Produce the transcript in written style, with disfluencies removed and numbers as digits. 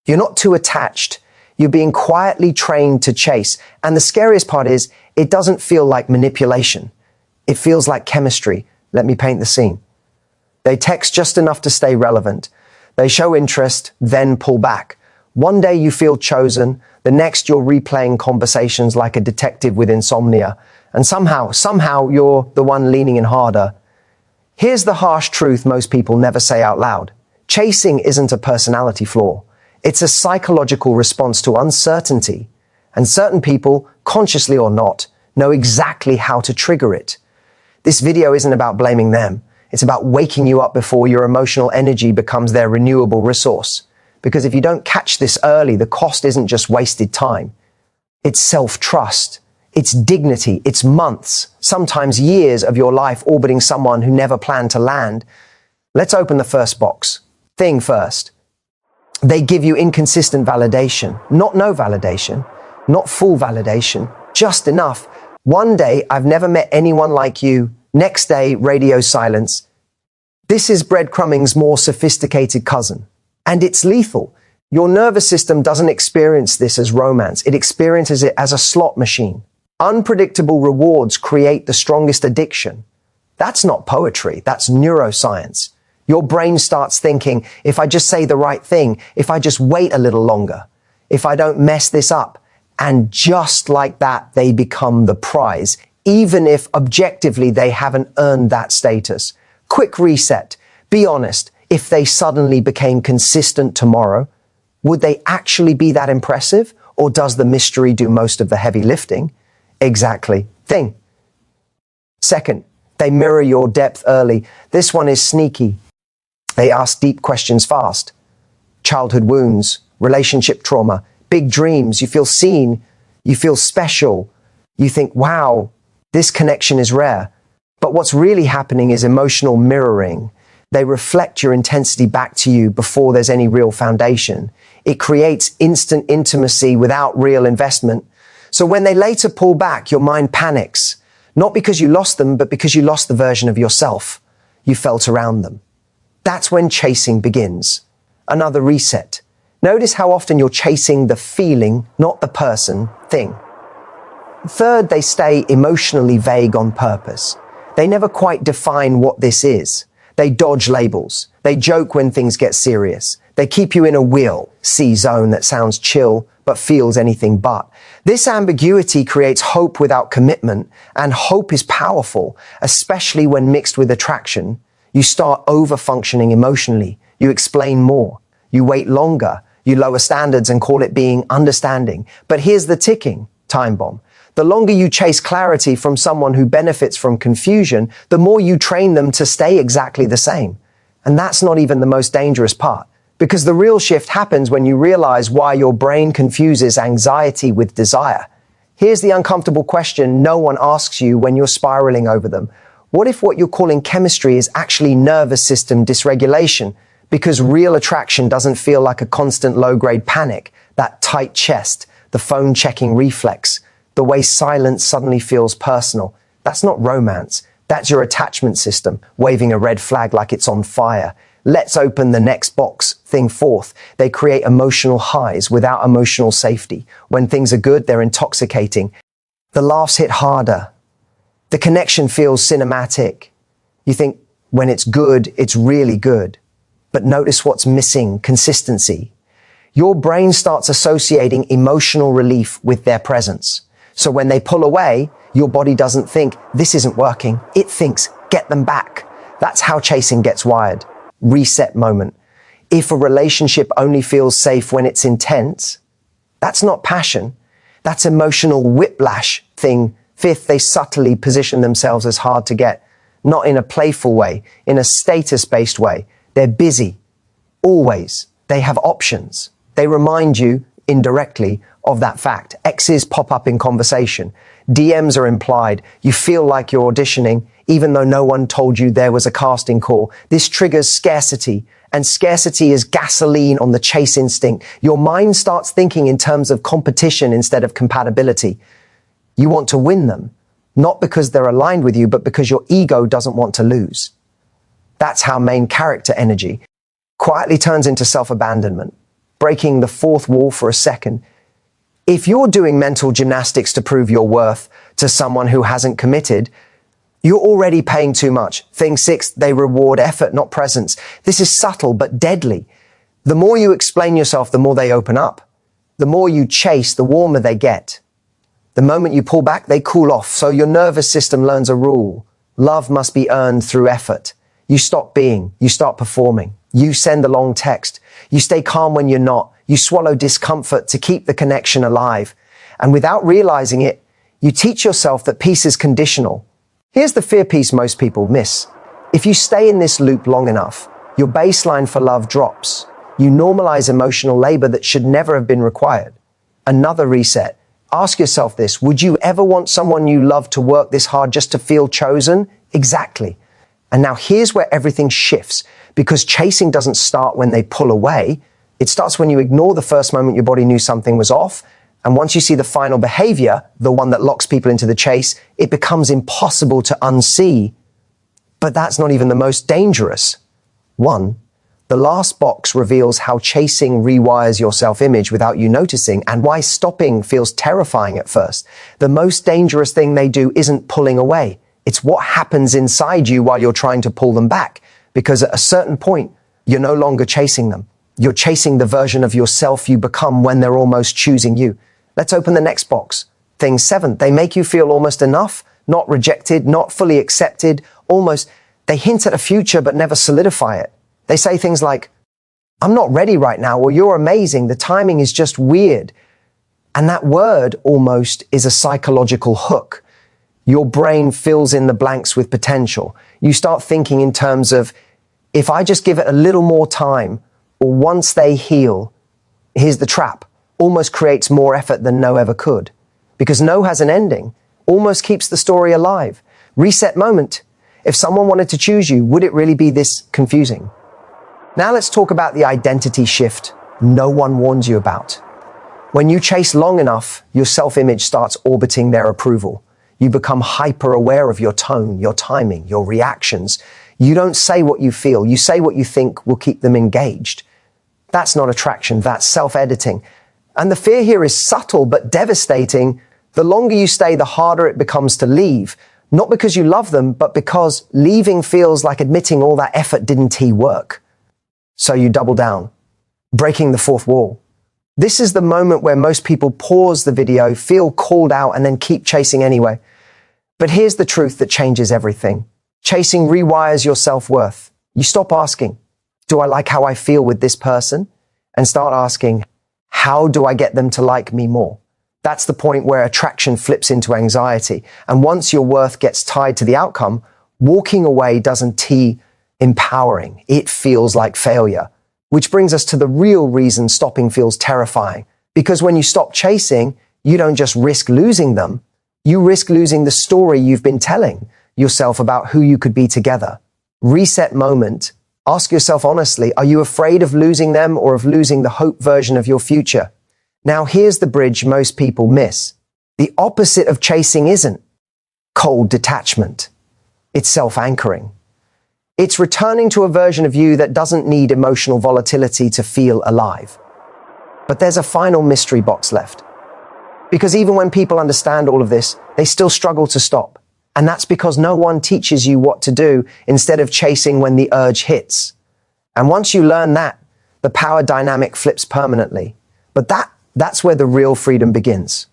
You're not too attached. You're being quietly trained to chase. And the scariest part is, it doesn't feel like manipulation. It feels like chemistry. Let me paint the scene. They text just enough to stay relevant. They show interest, then pull back. One day you feel chosen. The next you're replaying conversations like a detective with insomnia. And somehow you're the one leaning in harder. Here's the harsh truth most people never say out loud. Chasing isn't a personality flaw. It's a psychological response to uncertainty. And certain people, consciously or not, know exactly how to trigger it. This video isn't about blaming them. It's about waking you up before your emotional energy becomes their renewable resource. Because if you don't catch this early, the cost isn't just wasted time. It's self-trust. It's dignity. It's months, sometimes years of your life orbiting someone who never planned to land. Let's open the first box. Thing first. They give you inconsistent validation. Not no validation. Not full validation. Just enough. One day, I've never met anyone like you. Next day, radio silence. This is breadcrumbing's more sophisticated cousin. And it's lethal. Your nervous system doesn't experience this as romance. It experiences it as a slot machine. Unpredictable rewards create the strongest addiction. That's not poetry. That's neuroscience. Your brain starts thinking, if I just say the right thing, if I just wait a little longer, if I don't mess this up. And just like that, they become the prize, even if objectively they haven't earned that status. Quick reset. Be honest. If they suddenly became consistent tomorrow, would they actually be that impressive? Or does the mystery do most of the heavy lifting? Exactly. Thing. Second, they mirror your depth early. This one is sneaky. They ask deep questions fast. Childhood wounds, relationship trauma, big dreams. You feel seen. You feel special. You think, wow, this connection is rare. But what's really happening is emotional mirroring. They reflect your intensity back to you before there's any real foundation. It creates instant intimacy without real investment. So when they later pull back, your mind panics. Not because you lost them, but because you lost the version of yourself you felt around them. That's when chasing begins. Another reset. Notice how often you're chasing the feeling, not the person, thing. Third, they stay emotionally vague on purpose. They never quite define what this is. They dodge labels. They joke when things get serious. They keep you in a will-see zone that sounds chill, but feels anything but. This ambiguity creates hope without commitment, and hope is powerful, especially when mixed with attraction. You start over-functioning emotionally. You explain more. You wait longer. You lower standards and call it being understanding. But here's the ticking time bomb. The longer you chase clarity from someone who benefits from confusion, the more you train them to stay exactly the same. And that's not even the most dangerous part, because the real shift happens when you realize why your brain confuses anxiety with desire. Here's the uncomfortable question no one asks you when you're spiraling over them. What if what you're calling chemistry is actually nervous system dysregulation? Because real attraction doesn't feel like a constant low-grade panic, that tight chest, the phone-checking reflex, the way silence suddenly feels personal. That's not romance. That's your attachment system, waving a red flag like it's on fire. Let's open the next box. Thing fourth. They create emotional highs without emotional safety. When things are good, they're intoxicating. The laughs hit harder. The connection feels cinematic. You think, when it's good, it's really good. But notice what's missing: consistency. Your brain starts associating emotional relief with their presence. So when they pull away, your body doesn't think, this isn't working. It thinks, get them back. That's how chasing gets wired. Reset moment. If a relationship only feels safe when it's intense, that's not passion. That's emotional whiplash. Thing fifth, they subtly position themselves as hard to get. Not in a playful way, in a status-based way. They're busy. Always. They have options. They remind you, indirectly, of that fact. X's pop up in conversation. DMs are implied. You feel like you're auditioning, even though no one told you there was a casting call. This triggers scarcity, and scarcity is gasoline on the chase instinct. Your mind starts thinking in terms of competition instead of compatibility. You want to win them, not because they're aligned with you, but because your ego doesn't want to lose. That's how main character energy quietly turns into self-abandonment. breaking the fourth wall for a second. If you're doing mental gymnastics to prove your worth to someone who hasn't committed, you're already paying too much. Thing 6, they reward effort, not presence. This is subtle but deadly. The more you explain yourself, the more they open up. The more you chase, the warmer they get. The moment you pull back, they cool off. So your nervous system learns a rule. Love must be earned through effort. You stop being, you start performing. You send the long text. You stay calm when you're not. You swallow discomfort to keep the connection alive. And without realizing it, you teach yourself that peace is conditional. Here's the fear piece most people miss. If you stay in this loop long enough, your baseline for love drops. You normalize emotional labor that should never have been required. Another reset. Ask yourself this: would you ever want someone you love to work this hard just to feel chosen? Exactly. And now here's where everything shifts, because chasing doesn't start when they pull away. It starts when you ignore the first moment your body knew something was off. And once you see the final behavior, the one that locks people into the chase, it becomes impossible to unsee. But that's not even the most dangerous one. The last box reveals how chasing rewires your self-image without you noticing, and why stopping feels terrifying at first. The most dangerous thing they do isn't pulling away. It's what happens inside you while you're trying to pull them back. Because at a certain point, you're no longer chasing them. You're chasing the version of yourself you become when they're almost choosing you. Let's open the next box. Thing 7, they make you feel almost enough, not rejected, not fully accepted, almost. They hint at a future but never solidify it. They say things like, I'm not ready right now, or you're amazing, the timing is just weird. And that word almost is a psychological hook. Your brain fills in the blanks with potential. You start thinking in terms of, if I just give it a little more time, or once they heal, here's the trap. Almost creates more effort than no ever could. Because no has an ending, almost keeps the story alive. Reset moment. If someone wanted to choose you, would it really be this confusing? Now let's talk about the identity shift no one warns you about. When you chase long enough, your self-image starts orbiting their approval. You become hyper aware of your tone, your timing, your reactions. You don't say what you feel. You say what you think will keep them engaged. That's not attraction. That's self-editing. And the fear here is subtle but devastating. The longer you stay, the harder it becomes to leave. Not because you love them, but because leaving feels like admitting all that effort didn't work. So you double down, breaking the fourth wall. This is the moment where most people pause the video, feel called out, and then keep chasing anyway. But here's the truth that changes everything. Chasing rewires your self-worth. You stop asking, do I like how I feel with this person? And start asking, how do I get them to like me more? That's the point where attraction flips into anxiety. And once your worth gets tied to the outcome, walking away doesn't empowering. It feels like failure. Which brings us to the real reason stopping feels terrifying. Because when you stop chasing, you don't just risk losing them. You risk losing the story you've been telling yourself about who you could be together. Reset moment. Ask yourself honestly, are you afraid of losing them or of losing the hope version of your future? Now here's the bridge most people miss. The opposite of chasing isn't cold detachment. It's self-anchoring. It's returning to a version of you that doesn't need emotional volatility to feel alive. But there's a final mystery box left. Because even when people understand all of this, they still struggle to stop. And that's because no one teaches you what to do instead of chasing when the urge hits. And once you learn that, the power dynamic flips permanently. But that's where the real freedom begins.